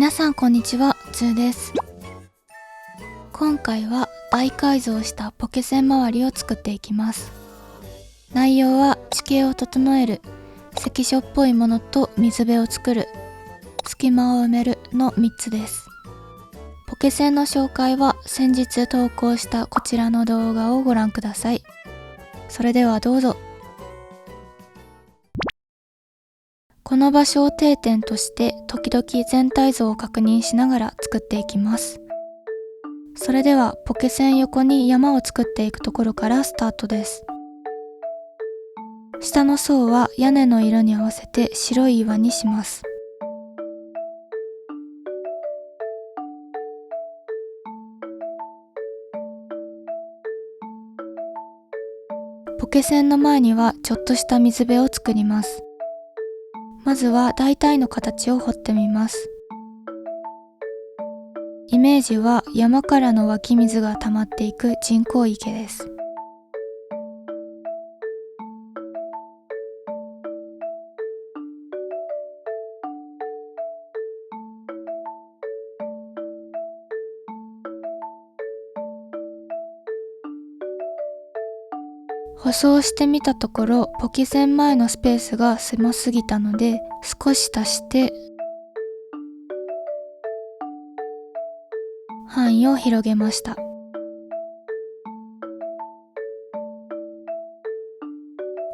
皆さんこんにちは、つーです。今回は大改造したポケセン周りを作っていきます。内容は地形を整える、関所っぽいものと水辺を作る、隙間を埋めるの3つです。ポケセンの紹介は先日投稿したこちらの動画をご覧ください。それではどうぞ。この場所を定点として時々全体像を確認しながら作っていきます。それではポケセン横に山を作っていくところからスタートです。下の層は屋根の色に合わせて白い岩にします。ポケセンの前にはちょっとした水辺を作ります。まずは大体の形を掘ってみます。イメージは山からの湧き水が溜まっていく人工池です。舗装してみたところ、ポケセン前のスペースが狭すぎたので、少し足して範囲を広げました。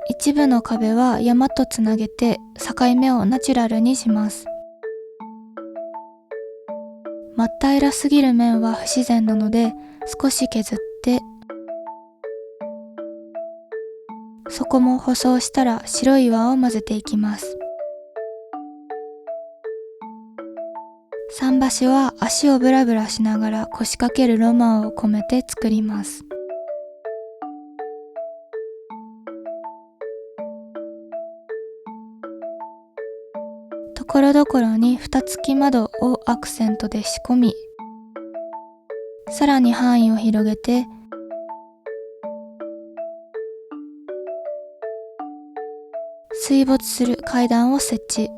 一部の壁は山とつなげて境目をナチュラルにします。真っ平らすぎる面は不自然なので少し削って、そこも舗装したら白い岩を混ぜていきます。桟橋は足をブラブラしながら腰掛けるロマンを込めて作ります。ところどころに蓋付き窓をアクセントで仕込み、さらに範囲を広げて、水没する階段を設置。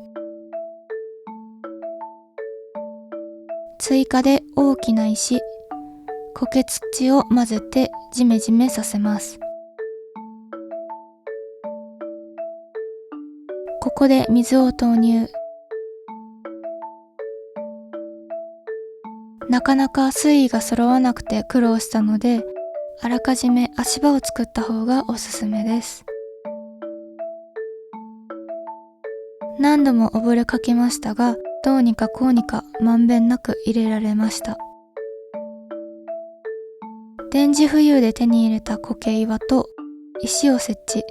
追加で大きな石、苔土を混ぜてジメジメさせます。ここで水を投入。なかなか水位が揃わなくて苦労したので、あらかじめ足場を作った方がおすすめです。何度も溺れかけましたが、どうにかこうにかまんべんなく入れられました。電磁浮遊で手に入れた苔岩と石を設置。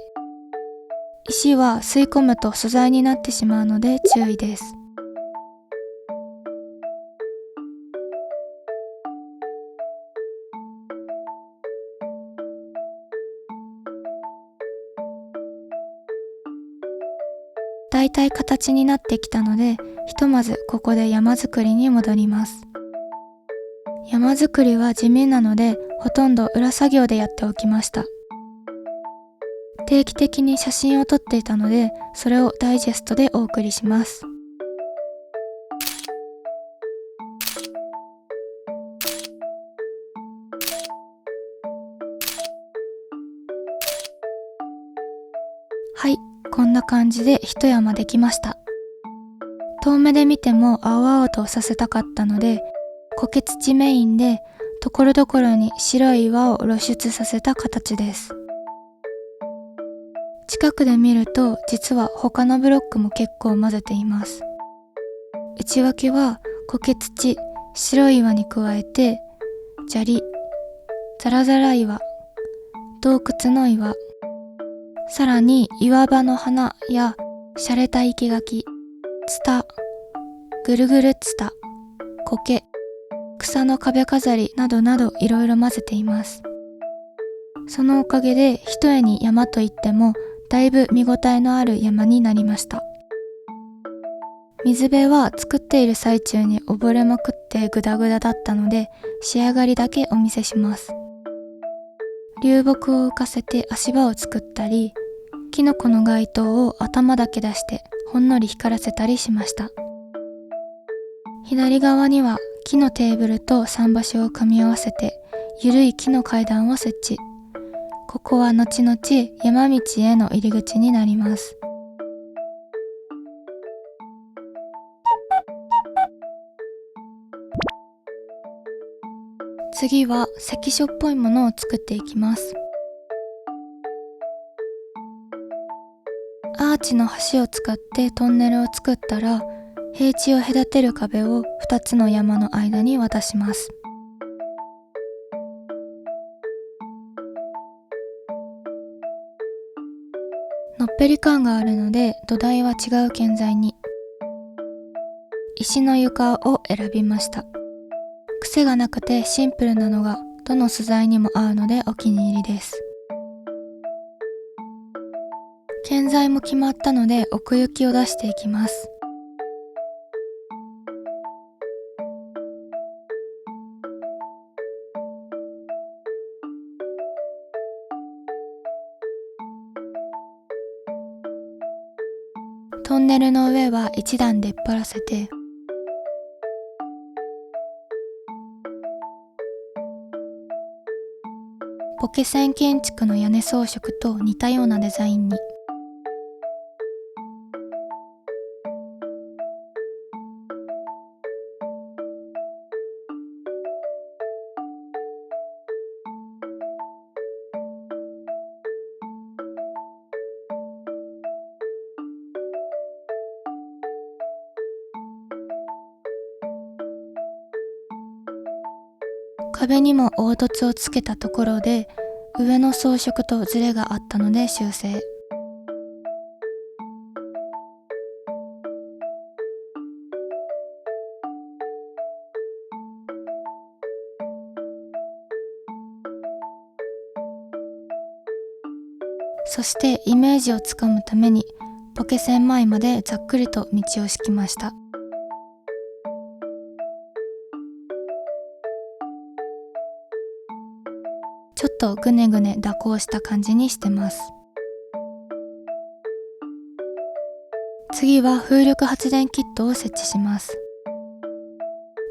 石は吸い込むと素材になってしまうので注意です。だいたい形になってきたので、ひとまずここで山作りに戻ります。山作りは地味なので、ほとんど裏作業でやっておきました。定期的に写真を撮っていたので、それをダイジェストでお送りします。はい、こんな感じで一山できました。遠目で見ても青々とさせたかったので、苔土メインでところどころに白い岩を露出させた形です。近くで見ると実は他のブロックも結構混ぜています。内訳は苔土、白い岩に加えて砂利、ザラザラ岩、洞窟の岩、さらに岩場の花や洒落た生垣、ツタ、ぐるぐるツタ、苔、草の壁飾りなどなどいろいろ混ぜています。そのおかげで一重に山といってもだいぶ見応えのある山になりました。水辺は作っている最中に溺れまくってグダグダだったので、仕上がりだけお見せします。流木を浮かせて足場を作ったり、キノコの街灯を頭だけ出してほんのり光らせたりしました。左側には木のテーブルと桟橋を組み合わせてゆるい木の階段を設置。ここは後々山道への入り口になります。次は関所っぽいものを作っていきます。アーチの橋を使ってトンネルを作ったら、平地を隔てる壁を2つの山の間に渡します。のっぺり感があるので土台は違う建材に。石の床を選びました。癖がなくてシンプルなのがどの素材にも合うのでお気に入りです。建材も決まったので奥行きを出していきます。トンネルの上は一段出っ張らせて、ポケセン建築の屋根装飾と似たようなデザインに。壁にも凹凸をつけたところで上の装飾とズレがあったので修正。そしてイメージをつかむためにポケセン前までざっくりと道を敷きました。ちょっとぐねぐね蛇行した感じにしてます。次は風力発電キットを設置します。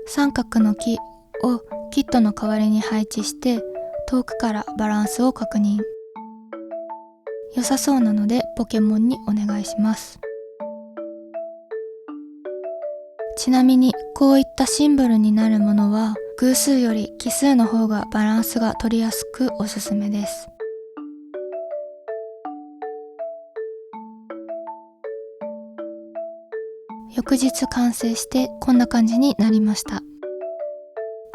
三角の木をキットの代わりに配置して遠くからバランスを確認。良さそうなのでポケモンにお願いします。ちなみにこういったシンボルになるものは偶数より奇数の方がバランスが取りやすくおすすめです。翌日完成してこんな感じになりました。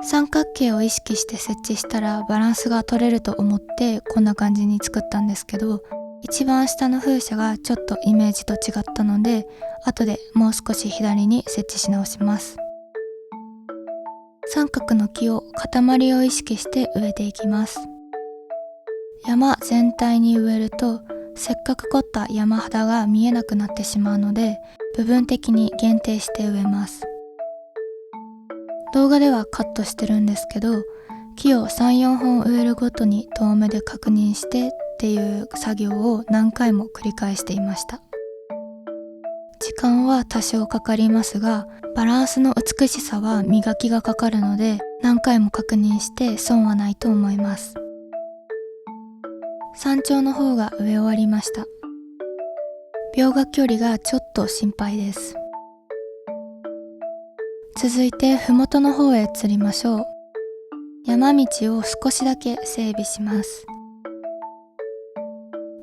三角形を意識して設置したらバランスが取れると思ってこんな感じに作ったんですけど、一番下の風車がちょっとイメージと違ったので後でもう少し左に設置し直します。三角の木を塊を意識して植えていきます。山全体に植えるとせっかく凝った山肌が見えなくなってしまうので部分的に限定して植えます。動画ではカットしてるんですけど、木を 3,4 本植えるごとに遠目で確認してっていう作業を何回も繰り返していました。時間は多少かかりますが、バランスの美しさは磨きがかかるので何回も確認して損はないと思います。山頂の方が植え終わりました。描画距離がちょっと心配です。続いて麓の方へ移りましょう。山道を少しだけ整備します。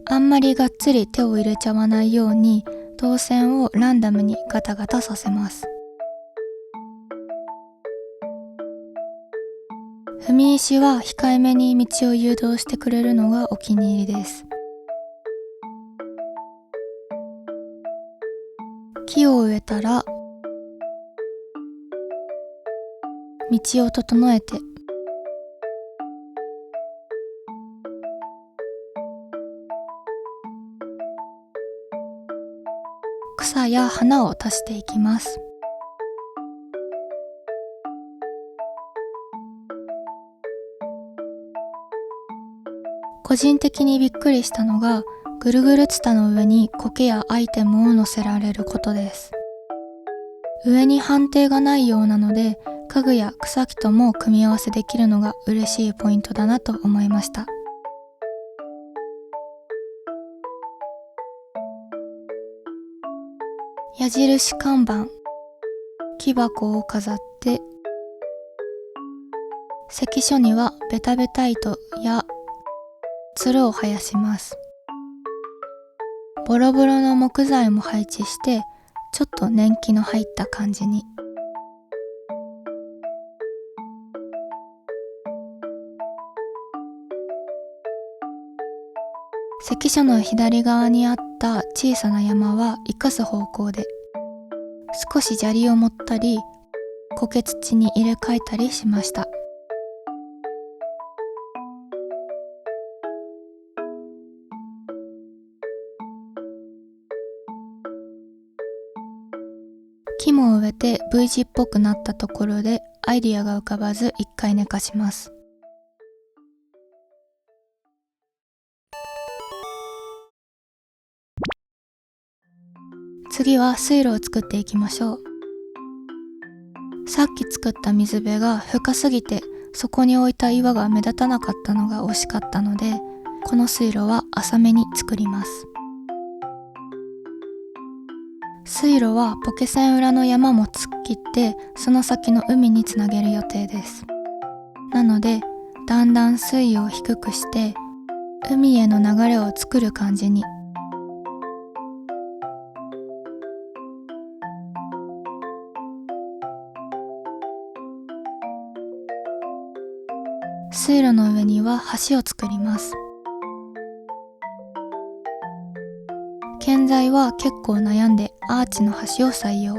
あんまりがっつり手を入れちゃわないように導線をランダムにガタガタさせます。踏み石は控えめに道を誘導してくれるのがお気に入りです。木を植えたら道を整えて草や花を足していきます。個人的にびっくりしたのがぐるぐるツタの上に苔やアイテムを乗せられることです。上に判定がないようなので、家具や草木とも組み合わせできるのが嬉しいポイントだなと思いました。矢印看板、木箱を飾って、関所にはベタベタ糸やつるを生やします。ボロボロの木材も配置して、ちょっと年季の入った感じに。関所の左側にあった小さな山は生かす方向で、少し砂利を盛ったり、苔土に入れ替えたりしました。木も植えて V 字っぽくなったところでアイディアが浮かばず一回寝かします。次は水路を作っていきましょう。さっき作った水辺が深すぎて、そこに置いた岩が目立たなかったのが惜しかったので、この水路は浅めに作ります。水路はポケセン裏の山も突っ切って、その先の海につなげる予定です。なので、だんだん水位を低くして、海への流れを作る感じに。水路の上には橋を作ります。建材は結構悩んでアーチの橋を採用。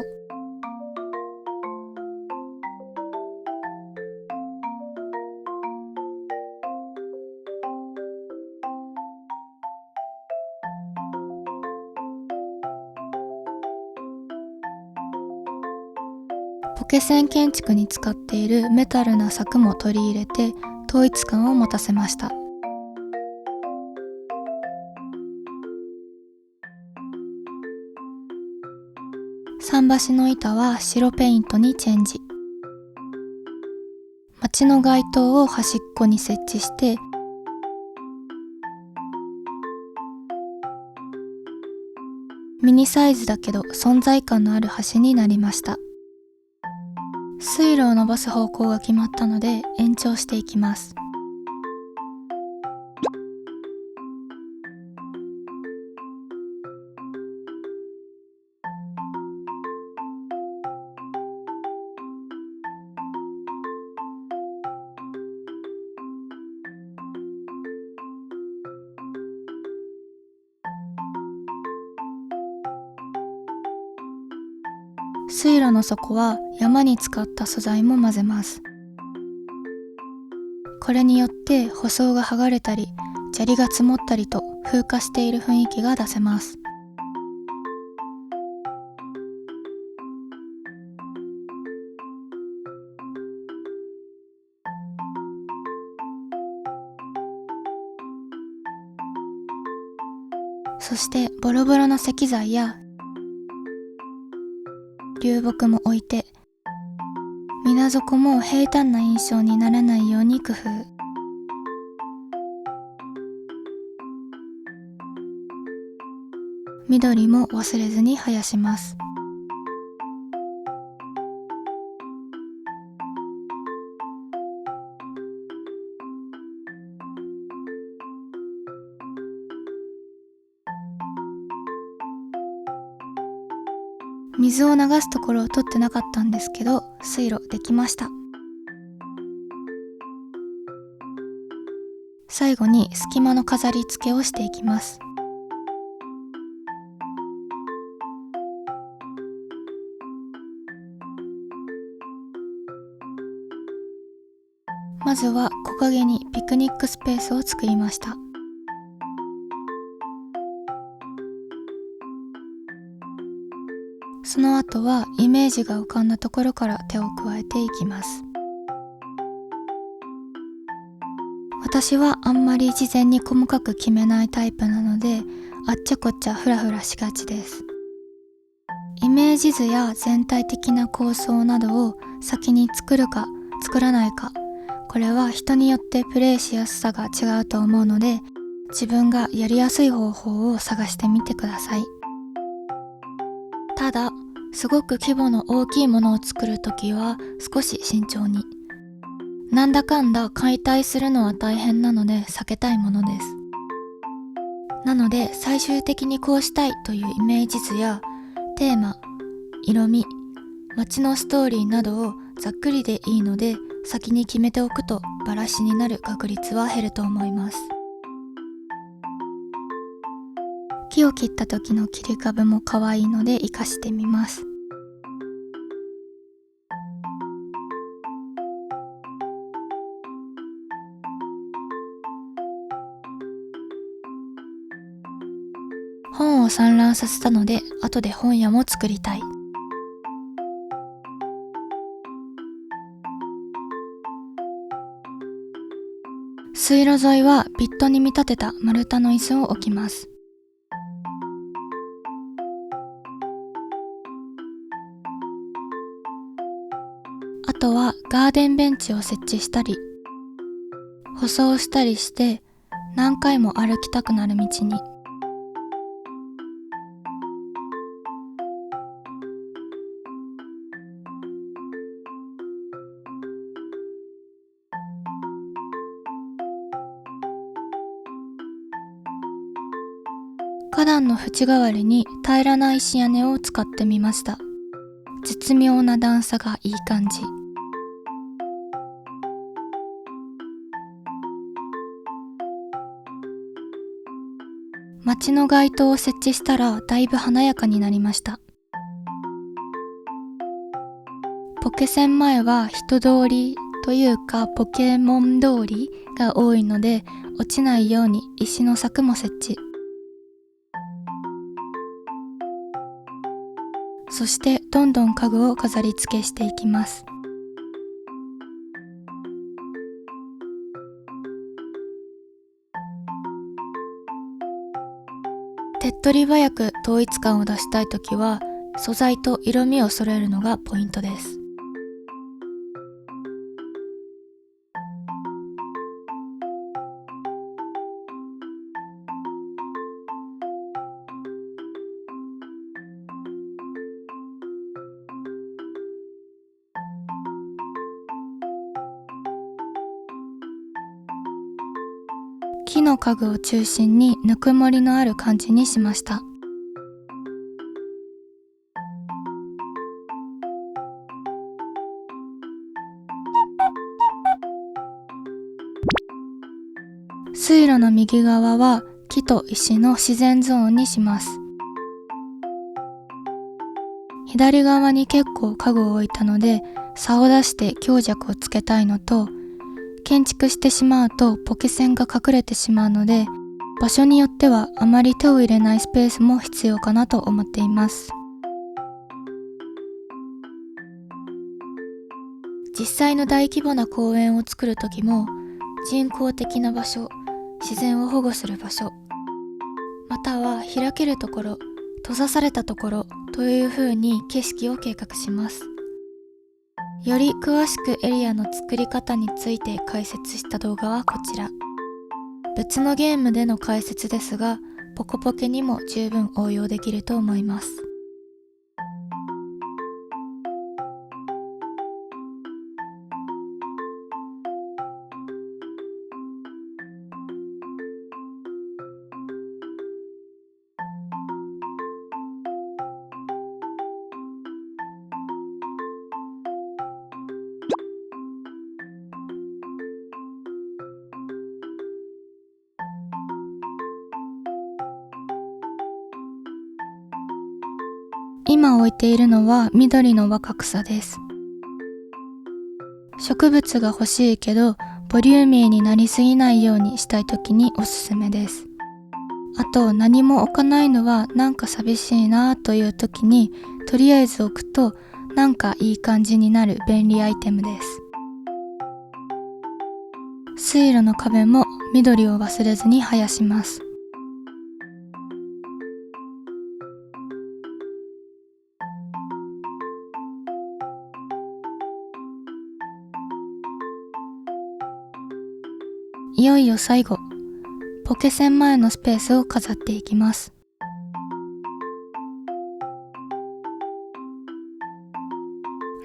ポケセン建築に使っているメタルな柵も取り入れて統一感を持たせました。桟橋の板は白ペイントにチェンジ。町の街灯を端っこに設置して、ミニサイズだけど存在感のある橋になりました。水路を伸ばす方向が決まったので延長していきます。水路の底は山に使った素材も混ぜます。これによって舗装が剥がれたり砂利が積もったりと風化している雰囲気が出せます。そしてボロボロの石材や流木も置いて、水底も平坦な印象にならないように工夫。緑も忘れずに生やします。水を流すところを取ってなかったんですけど、水路できました。最後に隙間の飾り付けをしていきます。まずは木陰にピクニックスペースを作りました。その後はイメージが浮かんだところから手を加えていきます。私はあんまり事前に細かく決めないタイプなので、あっちゃこっちゃフラフラしがちです。イメージ図や全体的な構想などを先に作るか作らないか、これは人によってプレイしやすさが違うと思うので、自分がやりやすい方法を探してみてください。ただ、すごく規模の大きいものを作るときは少し慎重に。なんだかんだ解体するのは大変なので避けたいものです。なので最終的にこうしたいというイメージ図やテーマ、色味、街のストーリーなどをざっくりでいいので先に決めておくとバラシになる確率は減ると思います。木を切った時の切り株も可愛いので活かしてみます。本を散乱させたので後で本屋も作りたい。水路沿いはピットに見立てた丸太の椅子を置きます。あとはガーデンベンチを設置したり舗装したりして何回も歩きたくなる道に。花壇の縁代わりに平らな石屋根を使ってみました。絶妙な段差がいい感じ。街の街灯を設置したらだいぶ華やかになりました。ポケセン前は人通りというかポケモン通りが多いので落ちないように石の柵も設置。そしてどんどん家具を飾り付けしていきます。手っ取り早く統一感を出したいときは素材と色味を揃えるのがポイントです。木の家具を中心にぬくもりのある感じにしました。水路の右側は木と石の自然ゾーンにします。左側に結構家具を置いたので差を出して強弱をつけたいのと、建築してしまうとポケセンが隠れてしまうので場所によってはあまり手を入れないスペースも必要かなと思っています。実際の大規模な公園を作るときも人工的な場所、自然を保護する場所、または開けるところ、閉ざされたところというふうに景色を計画します。より詳しくエリアの作り方について解説した動画はこちら。別のゲームでの解説ですが、ポコポケにも十分応用できると思います。今置いているのは緑の若草です。植物が欲しいけどボリューミーになりすぎないようにしたいときにおすすめです。あと何も置かないのはなんか寂しいなというときにとりあえず置くとなんかいい感じになる便利アイテムです。水路の壁も緑を忘れずに生やします。いよいよ最後、ポケセン前のスペースを飾っていきます。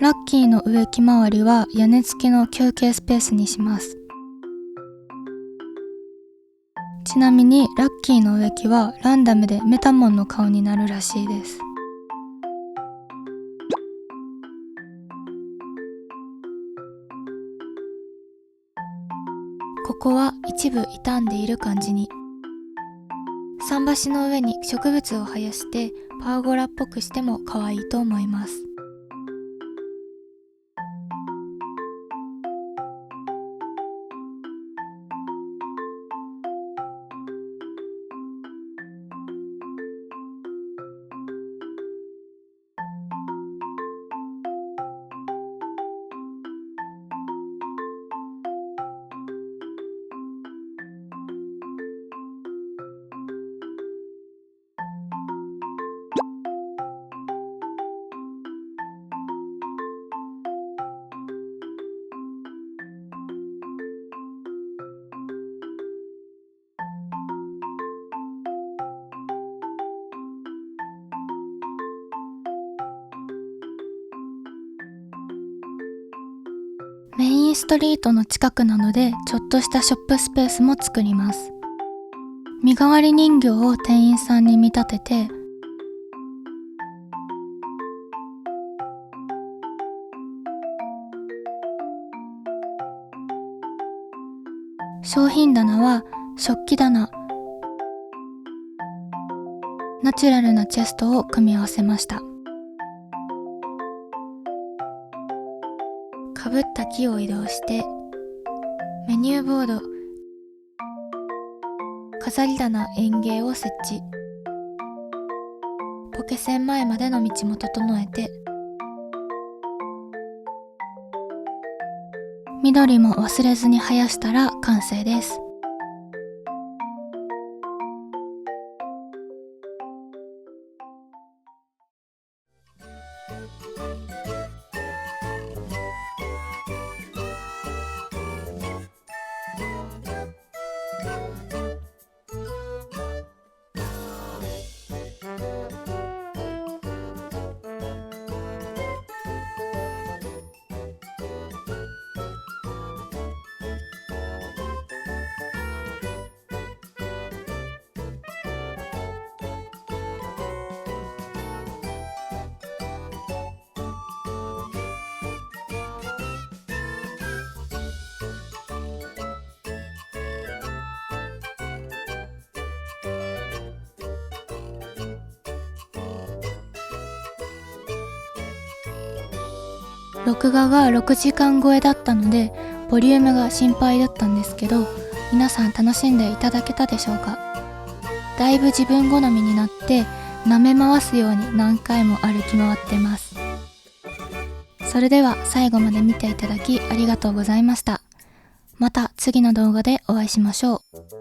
ラッキーの植木周りは屋根付きの休憩スペースにします。ちなみにラッキーの植木はランダムでメタモンの顔になるらしいです。ここは一部傷んでいる感じに。桟橋の上に植物を生やしてパーゴラっぽくしても可愛いと思います。メインストリートの近くなのでちょっとしたショップスペースも作ります。身代わり人形を店員さんに見立てて、商品棚は食器棚、ナチュラルなチェストを組み合わせました。かぶった木を移動してメニューボード、飾り棚、園芸を設置。ポケセン前までの道も整えて、緑も忘れずに生やしたら完成です。録画が6時間超えだったのでボリュームが心配だったんですけど、皆さん楽しんでいただけたでしょうか。だいぶ自分好みになって舐め回すように何回も歩き回ってます。それでは最後まで見ていただきありがとうございました。また次の動画でお会いしましょう。